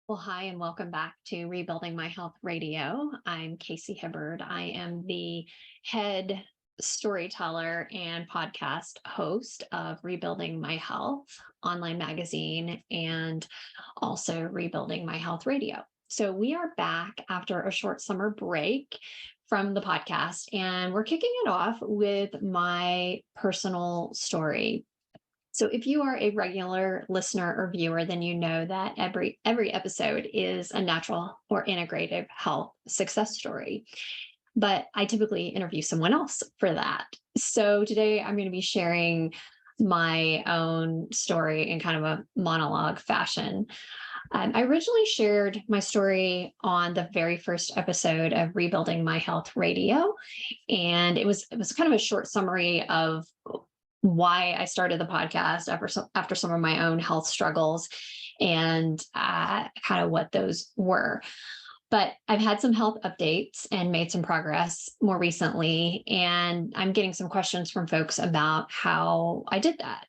Well, hi, and welcome back to Rebuilding My Health Radio. I'm Casey Hibbard. I am the head storyteller and podcast host of Rebuilding My Health online magazine and also Rebuilding My Health Radio. So we are back after a short summer break from the podcast, and we're kicking it off with my personal story. So if you are a regular listener or viewer, then you know that every episode is a natural or integrative health success story. But I typically interview someone else for that. So today I'm going to be sharing my own story in kind of a monologue fashion. I originally shared my story on the very first episode of Rebuilding My Health Radio, and it was kind of a short summary of why I started the podcast after some of my own health struggles and kind of what those were. But I've had some health updates and made some progress more recently, and I'm getting some questions from folks about how I did that.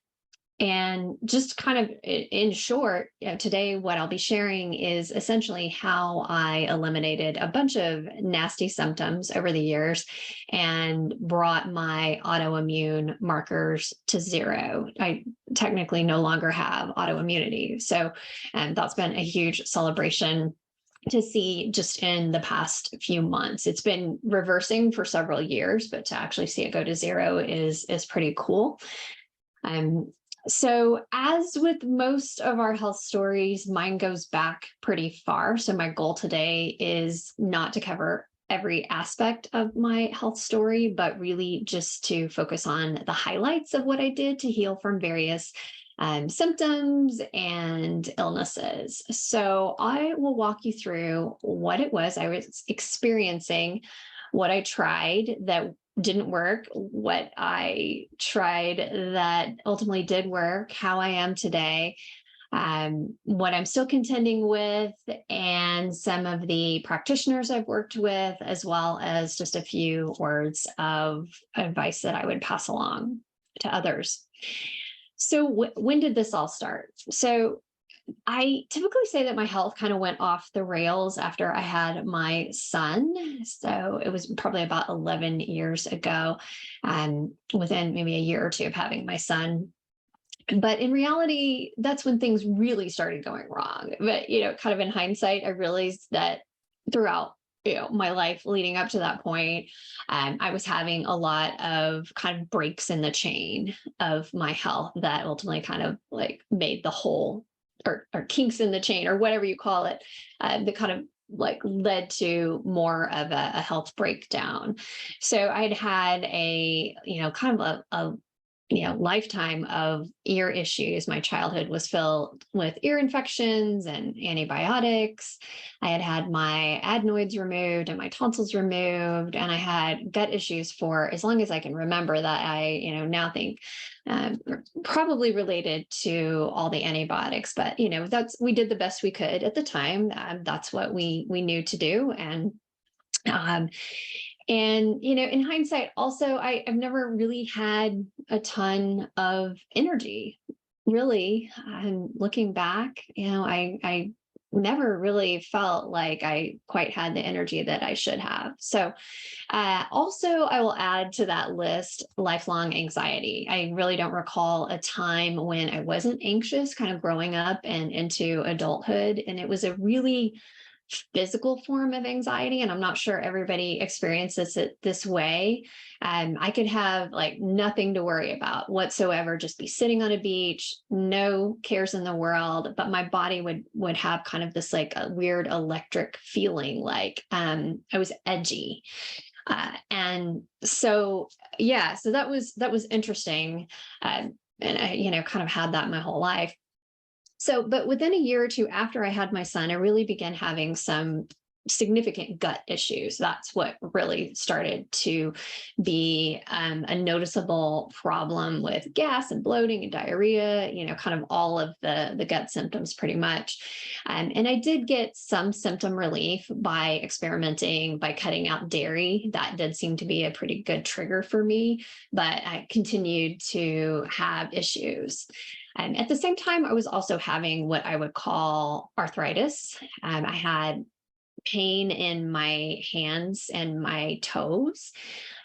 And just kind of in short, today what I'll be sharing is essentially how I eliminated a bunch of nasty symptoms over the years and brought my autoimmune markers to zero. I technically no longer have autoimmunity. So, and that's been a huge celebration to see just in the past few months. It's been reversing for several years, but to actually see it go to zero is pretty cool. So as with most of our health stories, mine goes back pretty far. So my goal today is not to cover every aspect of my health story, but really just to focus on the highlights of what I did to heal from various symptoms and illnesses. So I will walk you through what it was I was experiencing, what I tried that didn't work, what I tried that ultimately did work, how I am today, what I'm still contending with, and some of the practitioners I've worked with, as well as just a few words of advice that I would pass along to others. So when did this all start? So I typically say that my health kind of went off the rails after I had my son. So it was probably about 11 years ago, within maybe a year or two of having my son. But in reality, that's when things really started going wrong. But, kind of in hindsight, I realized that throughout my life leading up to that point, I was having a lot of kind of breaks in the chain of my health that ultimately kind of like made the whole or kinks in the chain or whatever you call it, that kind of like led to more of a health breakdown. So I'd had kind of a lifetime of ear issues. My childhood was filled with ear infections and antibiotics. I had had my adenoids removed and my tonsils removed, and I had gut issues for as long as I can remember that I, now think probably related to all the antibiotics. But, we did the best we could at the time. That's what we knew to do. And, in hindsight, also, I've never really had a ton of energy, really. Looking back, I never really felt like I quite had the energy that I should have. So also, I will add to that list lifelong anxiety. I really don't recall a time when I wasn't anxious kind of growing up and into adulthood. And it was a really physical form of anxiety, and I'm not sure everybody experiences it this way. I could have like nothing to worry about whatsoever, just be sitting on a beach, no cares in the world, but my body would have kind of this like a weird electric feeling, like I was edgy. And so so that was interesting. And I kind of had that my whole life. So, but within a year or two after I had my son, I really began having some significant gut issues. That's what really started to be a noticeable problem with gas and bloating and diarrhea, kind of all of the gut symptoms pretty much. And I did get some symptom relief by experimenting, by cutting out dairy. That did seem to be a pretty good trigger for me, but I continued to have issues. At the same time, I was also having what I would call arthritis. I had pain in my hands and my toes,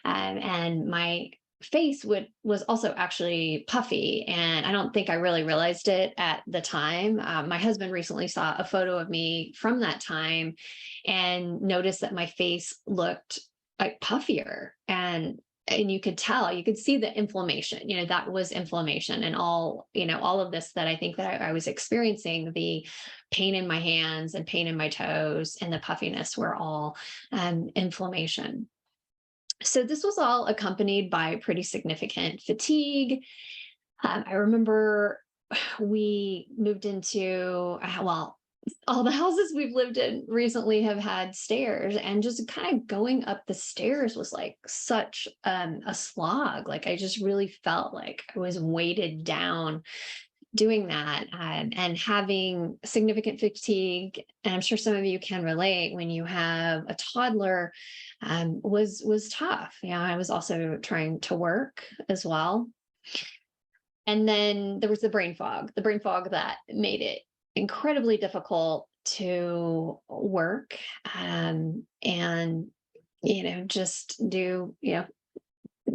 and my face was also actually puffy, and I don't think I really realized it at the time. My husband recently saw a photo of me from that time and noticed that my face looked like puffier, and you could tell, you could see the inflammation, that was inflammation, and all of this that I think that I was experiencing, the pain in my hands and pain in my toes and the puffiness were all inflammation. So this was all accompanied by pretty significant fatigue. I remember we moved into, well, all the houses we've lived in recently have had stairs, and just kind of going up the stairs was like such a slog. Like I just really felt like I was weighted down doing that, and having significant fatigue. And I'm sure some of you can relate when you have a toddler, was tough. I was also trying to work as well. And then there was the brain fog that made it incredibly difficult to work, and just do,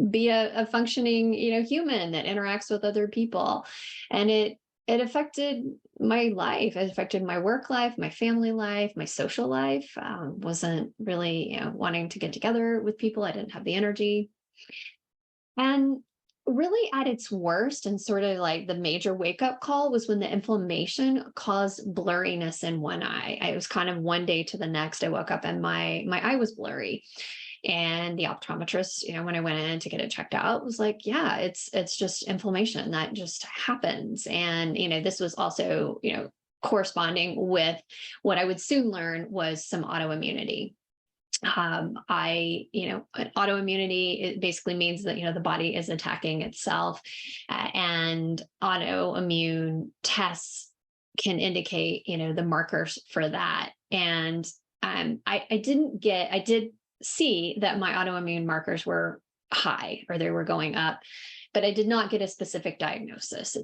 be a functioning, human that interacts with other people. And it affected my life. It affected my work life, my family life, my social life. Wasn't really, wanting to get together with people. I didn't have the energy. And really at its worst, and sort of like the major wake up call, was when the inflammation caused blurriness in one eye. I was kind of one day to the next, I woke up and my eye was blurry. And the optometrist, when I went in to get it checked out, was like, yeah, it's just inflammation that just happens. And, this was also, corresponding with what I would soon learn was some autoimmunity. Autoimmunity, it basically means that, the body is attacking itself, and autoimmune tests can indicate, the markers for that. And I did see that my autoimmune markers were high, or they were going up, but I did not get a specific diagnosis.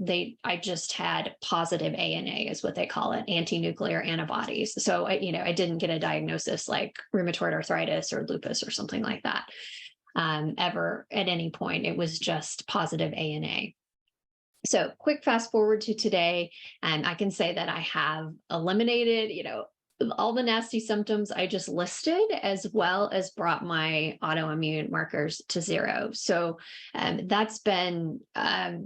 I just had positive ANA, is what they call it, anti-nuclear antibodies. So I didn't get a diagnosis like rheumatoid arthritis or lupus or something like that, ever at any point. It was just positive ANA. So quick fast forward to today, and I can say that I have eliminated, all the nasty symptoms I just listed, as well as brought my autoimmune markers to zero. So that's been a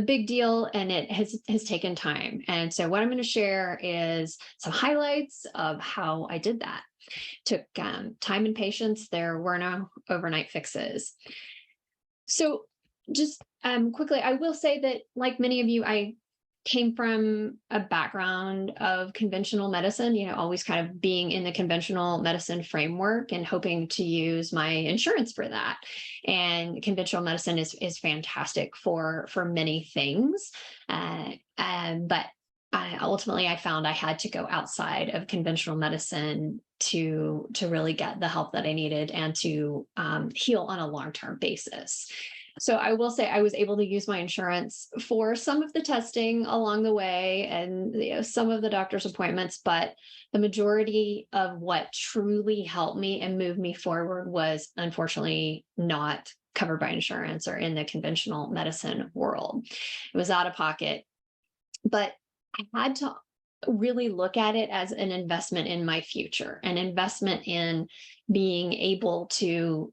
big deal, and it has taken time. And so what I'm going to share is some highlights of how I did that. Took time and patience. There were no overnight fixes. So just quickly, I will say that, like many of you, I came from a background of conventional medicine, always kind of being in the conventional medicine framework and hoping to use my insurance for that. And conventional medicine is fantastic for many things. But ultimately I found I had to go outside of conventional medicine to really get the help that I needed and to heal on a long-term basis. So I will say I was able to use my insurance for some of the testing along the way, and some of the doctor's appointments, but the majority of what truly helped me and moved me forward was unfortunately not covered by insurance or in the conventional medicine world. It was out of pocket, but I had to really look at it as an investment in my future, an investment in being able to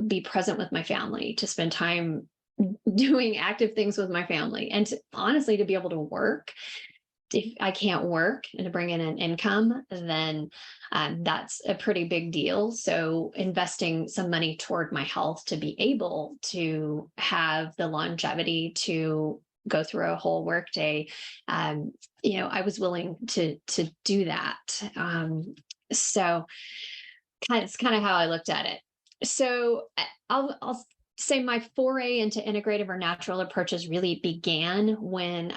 be present with my family, to spend time doing active things with my family, and honestly, to be able to work. If I can't work and to bring in an income, then that's a pretty big deal. So investing some money toward my health to be able to have the longevity to go through a whole workday, I was willing to do that. So it's kind of how I looked at it. So I'll say my foray into integrative or natural approaches really began when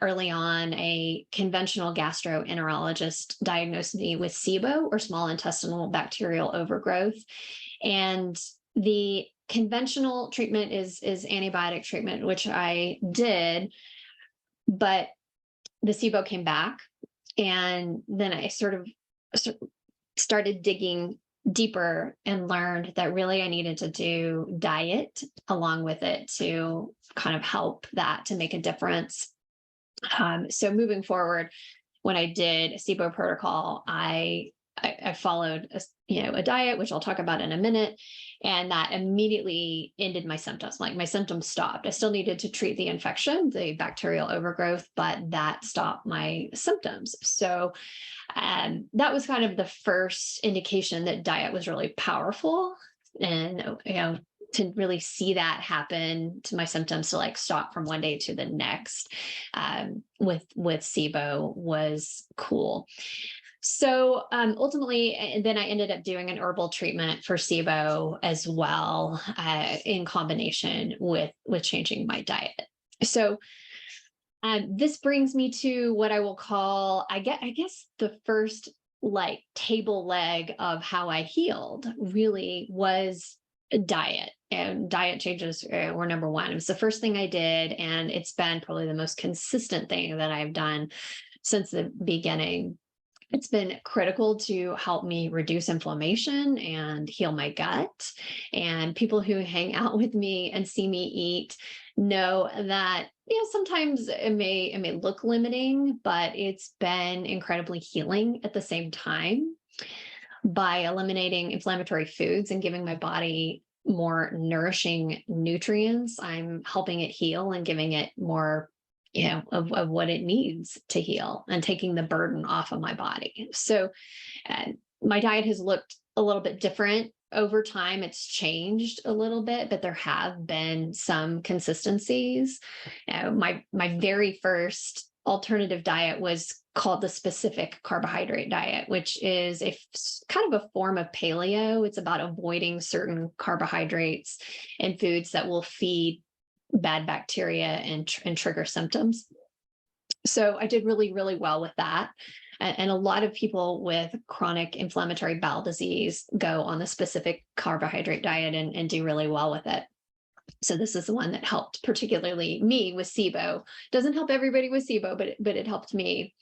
early on a conventional gastroenterologist diagnosed me with SIBO, or small intestinal bacterial overgrowth. And the conventional treatment is antibiotic treatment, which I did, but the SIBO came back. And then I sort of started digging deeper and learned that really I needed to do diet along with it to kind of help that to make a difference. So moving forward, when I did a SIBO protocol, I followed a diet, which I'll talk about in a minute, and that immediately ended my symptoms. Like, my symptoms stopped. I still needed to treat the infection, the bacterial overgrowth, but that stopped my symptoms. So that was kind of the first indication that diet was really powerful, and to really see that happen to my symptoms to like stop from one day to the next with SIBO was cool. So ultimately, and then I ended up doing an herbal treatment for SIBO as well, in combination with changing my diet. So this brings me to what I will call, I guess, the first like table leg of how I healed really was diet. And diet changes were number one. It was the first thing I did, and it's been probably the most consistent thing that I've done since the beginning. It's been critical to help me reduce inflammation and heal my gut. And people who hang out with me and see me eat know that, sometimes it may look limiting, but it's been incredibly healing at the same time. By eliminating inflammatory foods and giving my body more nourishing nutrients, I'm helping it heal and giving it more of what it needs to heal, and taking the burden off of my body. So my diet has looked a little bit different over time. It's changed a little bit, but there have been some consistencies. My very first alternative diet was called the specific carbohydrate diet, which is kind of a form of paleo. It's about avoiding certain carbohydrates and foods that will feed bad bacteria and trigger symptoms. So I did really, really well with that. And a lot of people with chronic inflammatory bowel disease go on the specific carbohydrate diet and do really well with it. So this is the one that helped particularly me with SIBO. Doesn't help everybody with SIBO, but it helped me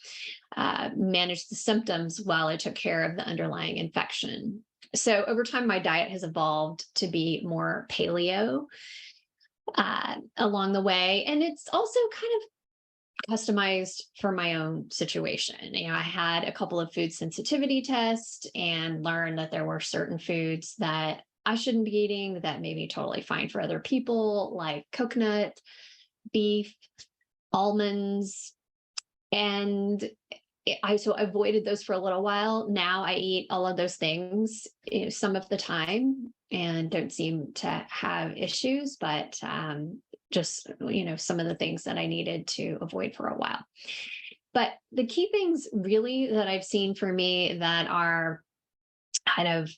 manage the symptoms while I took care of the underlying infection. So over time, my diet has evolved to be more paleo along the way. And it's also kind of customized for my own situation. I had a couple of food sensitivity tests and learned that there were certain foods that I shouldn't be eating that may be totally fine for other people, like coconut, beef, almonds. And I avoided those for a little while. Now I eat all of those things some of the time and don't seem to have issues, but just, some of the things that I needed to avoid for a while. But the key things really that I've seen for me that are kind of,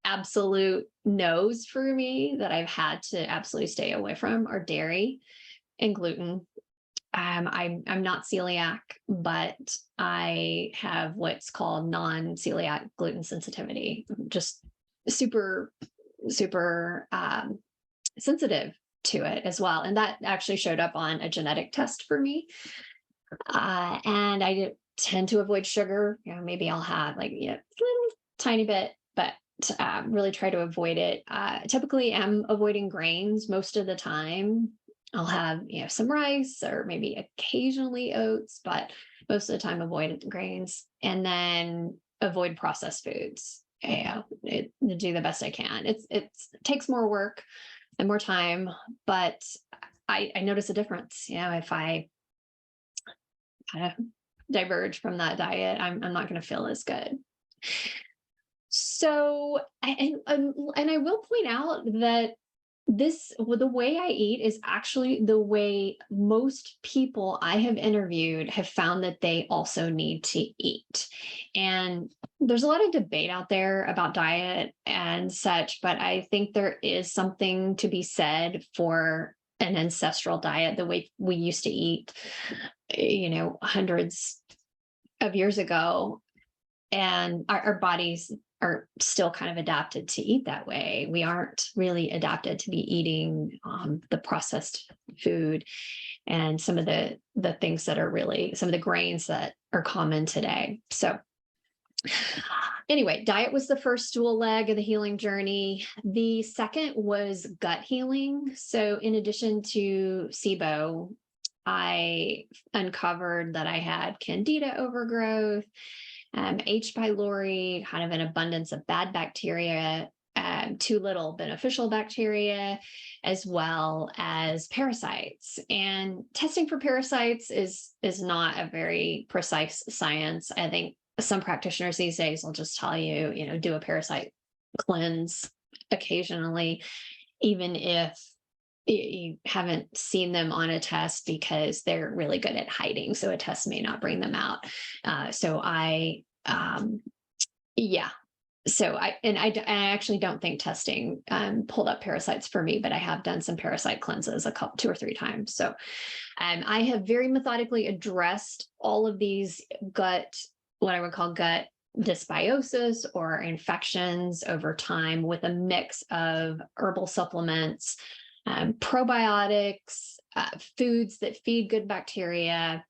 absolute no's for me that I've had to absolutely stay away from are dairy and gluten. I'm not celiac, but I have what's called non-celiac gluten sensitivity. Just super, super sensitive to it as well. And that actually showed up on a genetic test for me. And I tend to avoid sugar. Maybe I'll have like a little tiny bit, but really try to avoid it. Typically, I'm avoiding grains most of the time. I'll have, some rice or maybe occasionally oats, but most of the time avoid grains, and then avoid processed foods. To do the best I can. It takes more work and more time, but I notice a difference. If I kind of diverge from that diet, I'm not going to feel as good. So, and I will point out that the way I eat is actually the way most people I have interviewed have found that they also need to eat. And there's a lot of debate out there about diet and such, but I think there is something to be said for an ancestral diet, the way we used to eat, hundreds of years ago. And our bodies are still kind of adapted to eat that way. We aren't really adapted to be eating the processed food and some of the things that are really some of the grains that are common today. So anyway, diet was the first dual leg of the healing journey. The second was gut healing. So in addition to SIBO, I uncovered that I had Candida overgrowth, H. pylori, kind of an abundance of bad bacteria, too little beneficial bacteria, as well as parasites. And testing for parasites is not a very precise science. I think some practitioners these days will just tell you, do a parasite cleanse occasionally, even if you haven't seen them on a test, because they're really good at hiding. So a test may not bring them out. I actually don't think testing pulled up parasites for me, but I have done some parasite cleanses two or three times. So I have very methodically addressed all of these what I would call gut dysbiosis or infections over time with a mix of herbal supplements, probiotics, foods that feed good bacteria,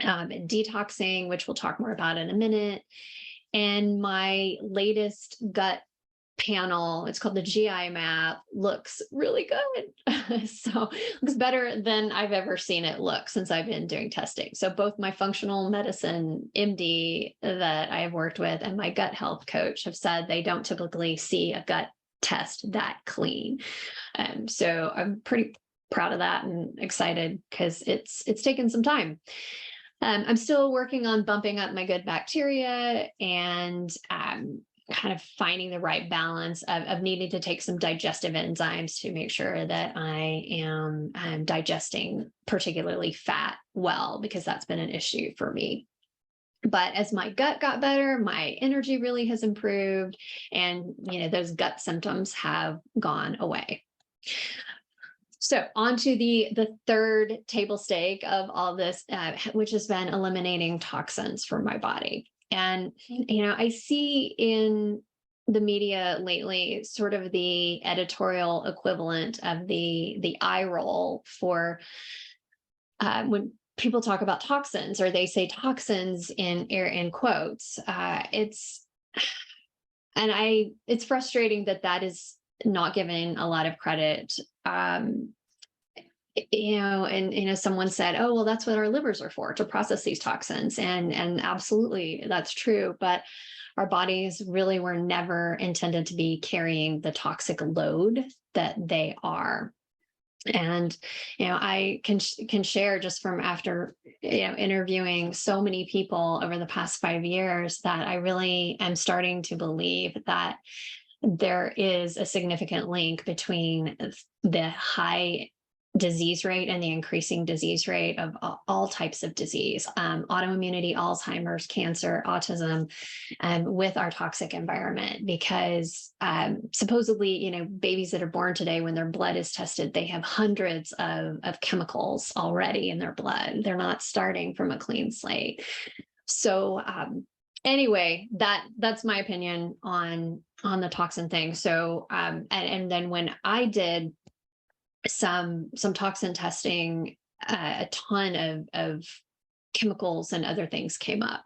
detoxing, which we'll talk more about in a minute. And my latest gut panel, it's called the GI map, looks really good. So looks better than I've ever seen it look since I've been doing testing. So both my functional medicine MD that I have worked with and my gut health coach have said they don't typically see a gut test that clean. So I'm pretty proud of that and excited because it's taken some time. I'm still working on bumping up my good bacteria and kind of finding the right balance of needing to take some digestive enzymes to make sure that I am digesting particularly fat well, because that's been an issue for me. But as my gut got better, my energy really has improved, and those gut symptoms have gone away. So on to the third table stake of all this, which has been eliminating toxins from my body. And, I see in the media lately sort of the editorial equivalent of the eye roll for when people talk about toxins, or they say toxins in quotes. It's frustrating that is not given a lot of credit. Someone said, oh, well, that's what our livers are for, to process these toxins. And absolutely, that's true. But our bodies really were never intended to be carrying the toxic load that they are. And, I can share just from after, interviewing so many people over the past 5 years, that I really am starting to believe that there is a significant link between the high disease rate and the increasing disease rate of all types of disease, autoimmunity, Alzheimer's, cancer, autism, with our toxic environment. Because supposedly, babies that are born today, when their blood is tested, they have hundreds of chemicals already in their blood. They're not starting from a clean slate. So anyway, that's my opinion on the toxin thing. So and then when I did some toxin testing, a ton of chemicals and other things came up.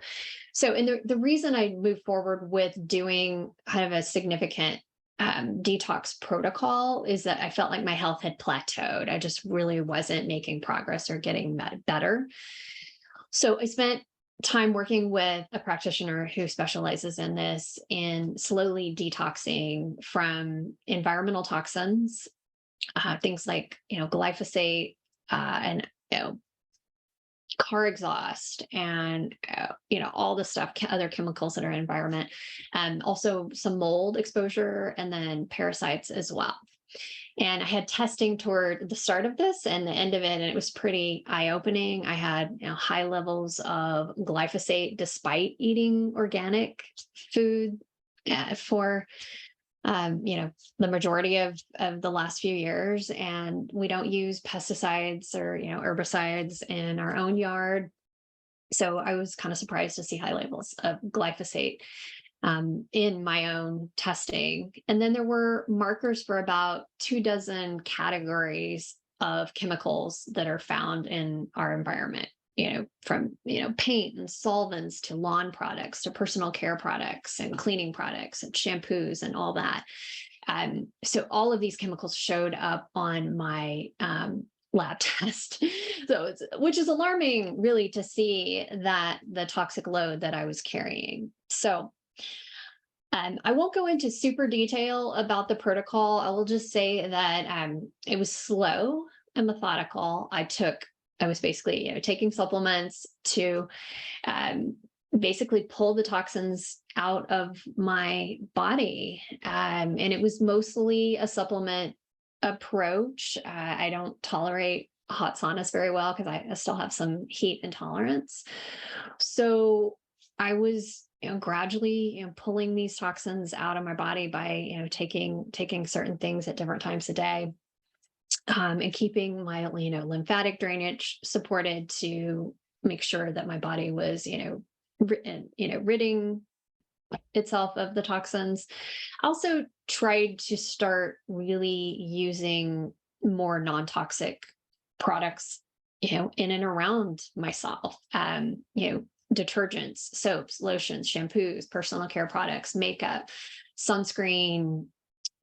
So, and the reason I moved forward with doing kind of a significant detox protocol is that I felt like my health had plateaued. I just really wasn't making progress or getting better. So I spent time working with a practitioner who specializes in this, in slowly detoxing from environmental toxins, things like glyphosate and car exhaust, and all the stuff, other chemicals that are in the environment, also some mold exposure, and then parasites as well. And I had testing toward the start of this and the end of it, and it was pretty eye-opening. I had, high levels of glyphosate despite eating organic food for the majority of the last few years. And we don't use pesticides or, herbicides in our own yard. So I was kind of surprised to see high levels of glyphosate in my own testing. And then there were markers for about 24 categories of chemicals that are found in our environment, from, paint and solvents to lawn products to personal care products and cleaning products and shampoos and all that. So all of these chemicals showed up on my lab test. Which is alarming really to see that the toxic load that I was carrying. So I won't go into super detail about the protocol. I will just say that it was slow and methodical. I was basically, taking supplements to basically pull the toxins out of my body. And it was mostly a supplement approach. I don't tolerate hot saunas very well because I still have some heat intolerance. So I was, gradually, pulling these toxins out of my body by, taking certain things at different times a day, and keeping my, lymphatic drainage supported to make sure that my body was, ridding itself of the toxins. Also tried to start really using more non-toxic products, in and around myself. Detergents, soaps, lotions, shampoos, personal care products, makeup, sunscreen,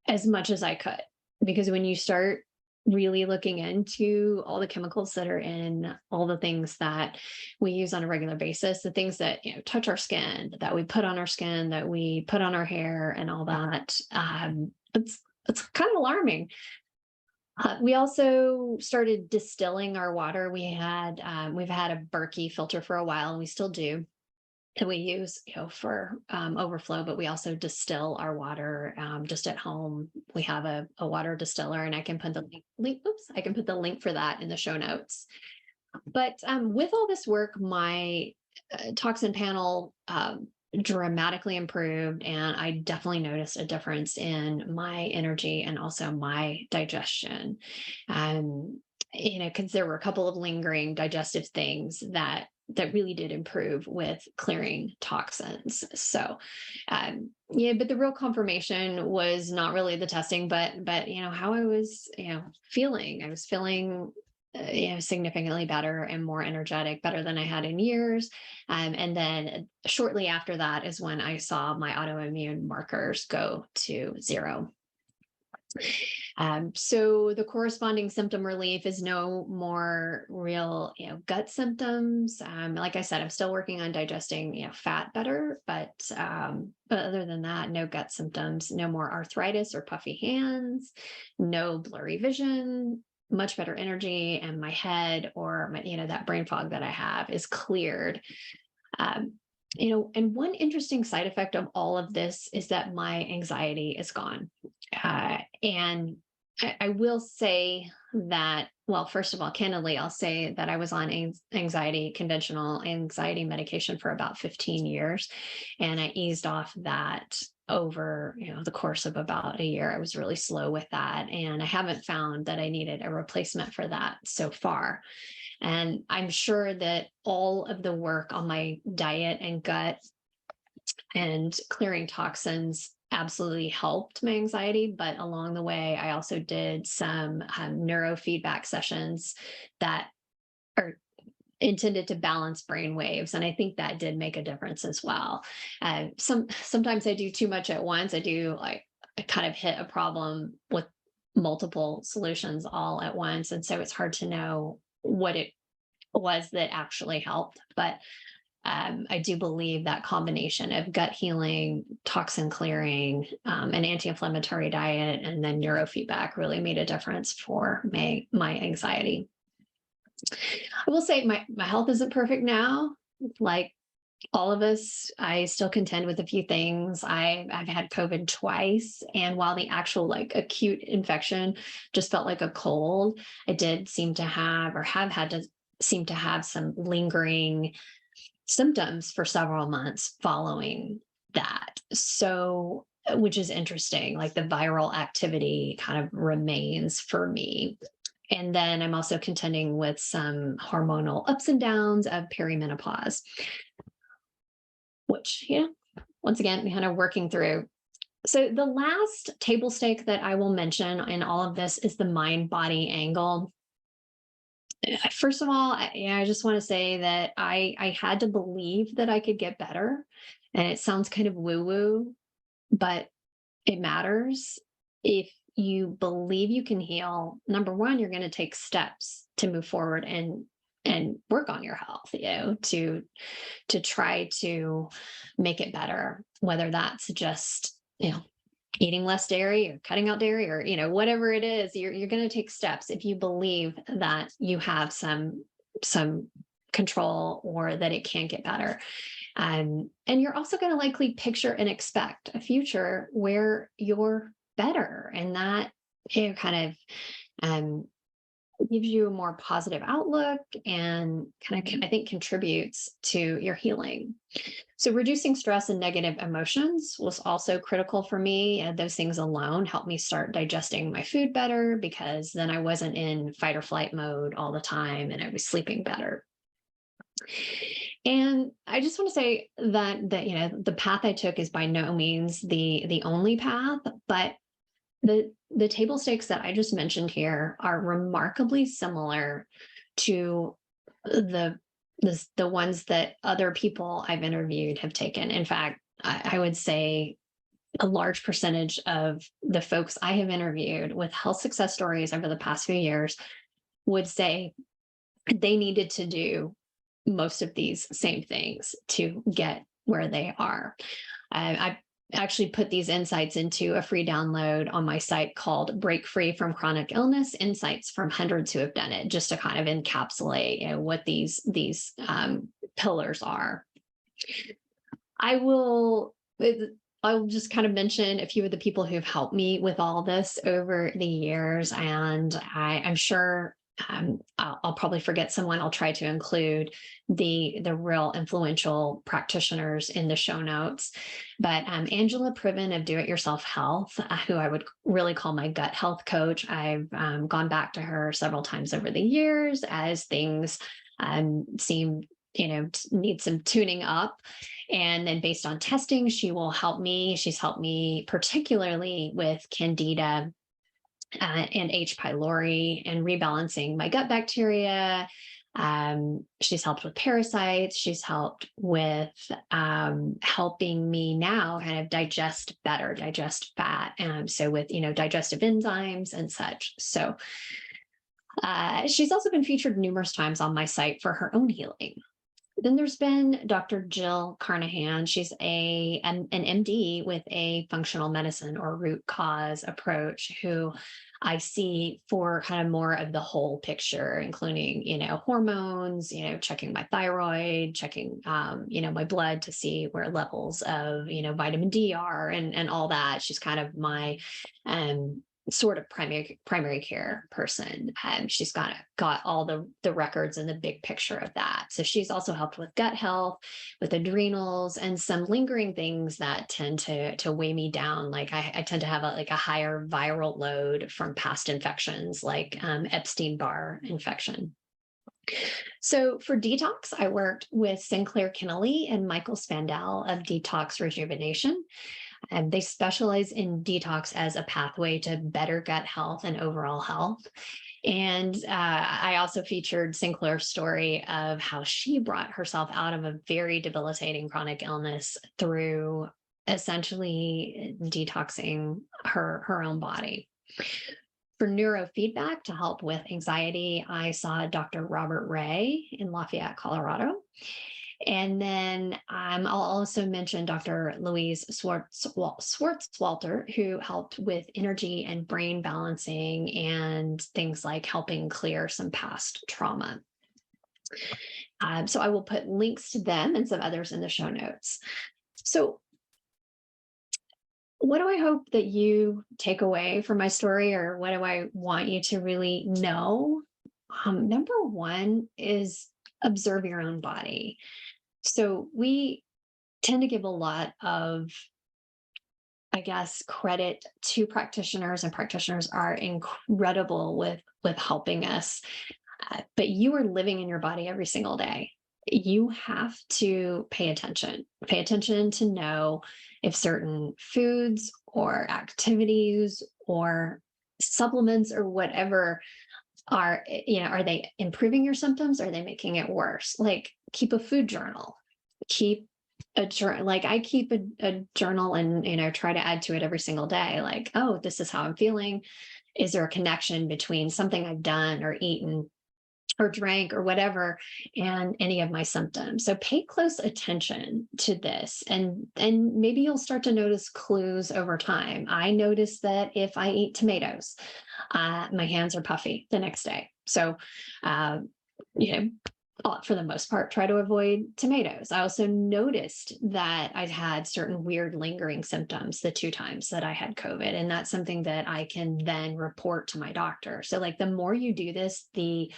as much as I could. Because when you start really looking into all the chemicals that are in all the things that we use on a regular basis, the things that touch our skin, that we put on our skin, that we put on our hair, and all that, it's kind of alarming. We also started distilling our water. We've had a Berkey filter for a while, and we still do, that we use, for overflow, but we also distill our water just at home. We have a water distiller, and I can put the I can put the link for that in the show notes. But with all this work, my toxin panel dramatically improved, and I definitely noticed a difference in my energy and also my digestion. Because there were a couple of lingering digestive things that really did improve with clearing toxins. So, but the real confirmation was not really the testing, but how I was, feeling. I was feeling significantly better and more energetic, better than I had in years. And then shortly after that is when I saw my autoimmune markers go to 0. So the corresponding symptom relief is no more real, gut symptoms. Like I said, I'm still working on digesting, fat better, but other than that, no gut symptoms, no more arthritis or puffy hands, no blurry vision, much better energy, and my head or my, that brain fog that I have is cleared. And one interesting side effect of all of this is that my anxiety is gone. And I will say that, well, first of all, candidly, I'll say that I was on conventional anxiety medication for about 15 years. And I eased off that over, the course of about a year. I was really slow with that. And I haven't found that I needed a replacement for that so far. And I'm sure that all of the work on my diet and gut and clearing toxins absolutely helped my anxiety. But along the way, I also did some neurofeedback sessions that are intended to balance brain waves. And I think that did make a difference as well. Sometimes I do too much at once. I kind of hit a problem with multiple solutions all at once. And so it's hard to know what it was that actually helped. But I do believe that combination of gut healing, toxin clearing, an anti-inflammatory diet, and then neurofeedback really made a difference for my anxiety. I will say my health isn't perfect now. Like all of us, I still contend with a few things. I've had COVID twice, and while the actual like acute infection just felt like a cold, I did seem to have or have had to seem to have some lingering symptoms for several months following that. So, which is interesting, like the viral activity kind of remains for me. And then I'm also contending with some hormonal ups and downs of perimenopause, which, once again, kind of working through. So, the last table stake that I will mention in all of this is the mind body angle. First of all, I just want to say that I had to believe that I could get better. And it sounds kind of woo woo, but it matters. If you believe you can heal, number one, you're going to take steps to move forward and work on your health, to try to make it better, whether that's just, eating less dairy or cutting out dairy or, whatever it is, you're going to take steps if you believe that you have some control or that it can get better. And you're also going to likely picture and expect a future where you're better, and that kind of gives you a more positive outlook and kind of, I think, contributes to your healing. So reducing stress and negative emotions was also critical for me. And those things alone helped me start digesting my food better, because then I wasn't in fight or flight mode all the time and I was sleeping better. And I just want to say that the path I took is by no means the only path, but the table stakes that I just mentioned here are remarkably similar to the the ones that other people I've interviewed have taken. In fact, I would say a large percentage of the folks I have interviewed with health success stories over the past few years would say they needed to do most of these same things to get where they are. I actually put these insights into a free download on my site called Break Free from Chronic Illness, Insights from Hundreds Who Have Done It, just to kind of encapsulate what these pillars are. I'll just kind of mention a few of the people who've helped me with all this over the years, and I'm sure I'll probably forget someone. I'll try to include the real influential practitioners in the show notes. But Angela Priven of Do It Yourself Health, who I would really call my gut health coach. I've gone back to her several times over the years as things seem, need some tuning up. And then based on testing, she will help me. She's helped me particularly with Candida and H. pylori and rebalancing my gut bacteria. She's helped with parasites. She's helped with helping me now kind of digest better, digest fat. So with, digestive enzymes and such. So she's also been featured numerous times on my site for her own healing. Then there's been Dr. Jill Carnahan. She's an MD with a functional medicine or root cause approach, who I see for kind of more of the whole picture, including, hormones, checking my thyroid, checking, my blood to see where levels of, vitamin D are and all that. She's kind of my sort of primary care person. She's got all the records and the big picture of that. So she's also helped with gut health, with adrenals, and some lingering things that tend to weigh me down. Like I tend to have a higher viral load from past infections, like Epstein-Barr infection. So for detox, I worked with Sinclair Kinnelly and Michael Spandau of Detox Rejuvenation. And they specialize in detox as a pathway to better gut health and overall health. And I also featured Sinclair's story of how she brought herself out of a very debilitating chronic illness through essentially detoxing her own body. For neurofeedback to help with anxiety, I saw Dr. Robert Ray in Lafayette, Colorado. And then I'll also mention Dr. Louise Swartzwalter, who helped with energy and brain balancing and things like helping clear some past trauma. So I will put links to them and some others in the show notes. So, what do I hope that you take away from my story, or what do I want you to really know? Number one is observe your own body. So, we tend to give a lot of, I guess, credit to practitioners, and practitioners are incredible with helping us. But you are living in your body every single day. You have to pay attention. Pay attention to know if certain foods or activities or supplements or whatever are, are they improving your symptoms? Or are they making it worse? Like, keep a food journal. Keep a journal. Like, I keep a journal, and try to add to it every single day. Like, oh, this is how I'm feeling. Is there a connection between something I've done or eaten or drank or whatever, and any of my symptoms? So pay close attention to this, and maybe you'll start to notice clues over time. I notice that if I eat tomatoes, my hands are puffy the next day. So, you know, for the most part, try to avoid tomatoes. I also noticed that I had certain weird lingering symptoms the 2 times that I had COVID. And that's something that I can then report to my doctor. So, like, the more you do this, the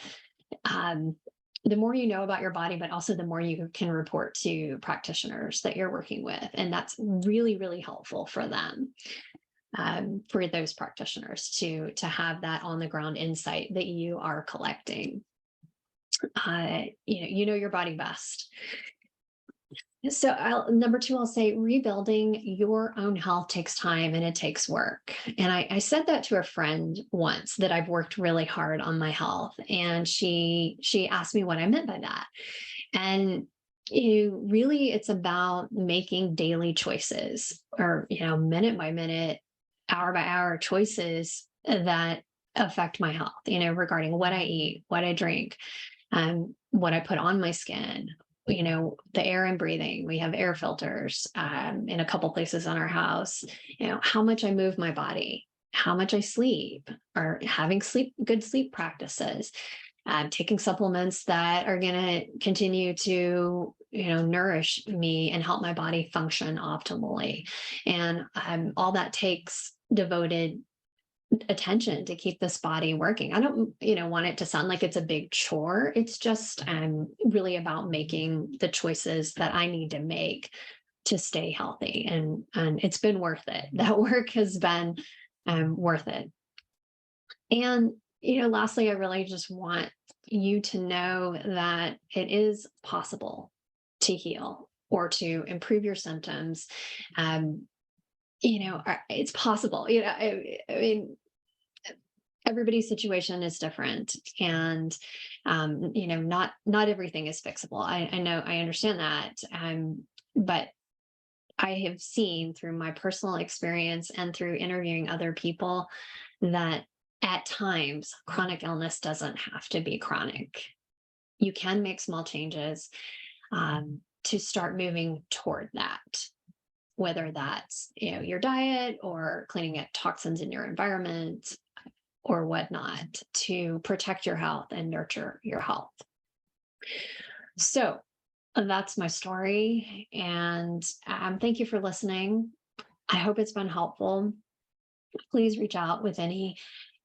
more you know about your body, but also the more you can report to practitioners that you're working with. And that's really, really helpful for them, for those practitioners to have that on the ground insight that you are collecting. You know your body best. So number two, I'll say rebuilding your own health takes time and it takes work. And I said that to a friend once, that I've worked really hard on my health. And she asked me what I meant by that. And really, it's about making daily choices, or, minute by minute, hour by hour choices that affect my health, regarding what I eat, what I drink, what I put on my skin, the air I'm breathing. We have air filters in a couple places on our house, how much I move my body, how much I sleep, or having good sleep practices, taking supplements that are going to continue to, nourish me and help my body function optimally. And all that takes devoted attention to keep this body working. I don't, want it to sound like it's a big chore. It's just really about making the choices that I need to make to stay healthy. And it's been worth it. That work has been worth it. And, lastly, I really just want you to know that it is possible to heal or to improve your symptoms. It's possible. I mean, everybody's situation is different, and not everything is fixable. I know, I understand that, but I have seen through my personal experience and through interviewing other people that at times chronic illness doesn't have to be chronic. You can make small changes to start moving toward that, whether that's your diet or cleaning up toxins in your environment or whatnot, to protect your health and nurture your health. So that's my story. And thank you for listening. I hope it's been helpful. Please reach out with any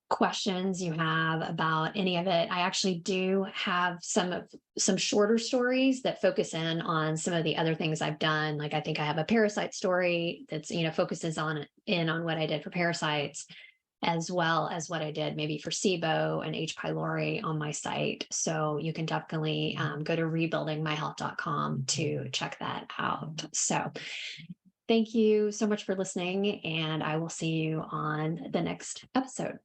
questions you have about any of it. I actually do have some shorter stories that focus in on some of the other things I've done. Like, I think I have a parasite story that's, focuses on what I did for parasites, as well as what I did maybe for SIBO and H. pylori on my site. So you can definitely go to rebuildingmyhealth.com to check that out. So thank you so much for listening, and I will see you on the next episode.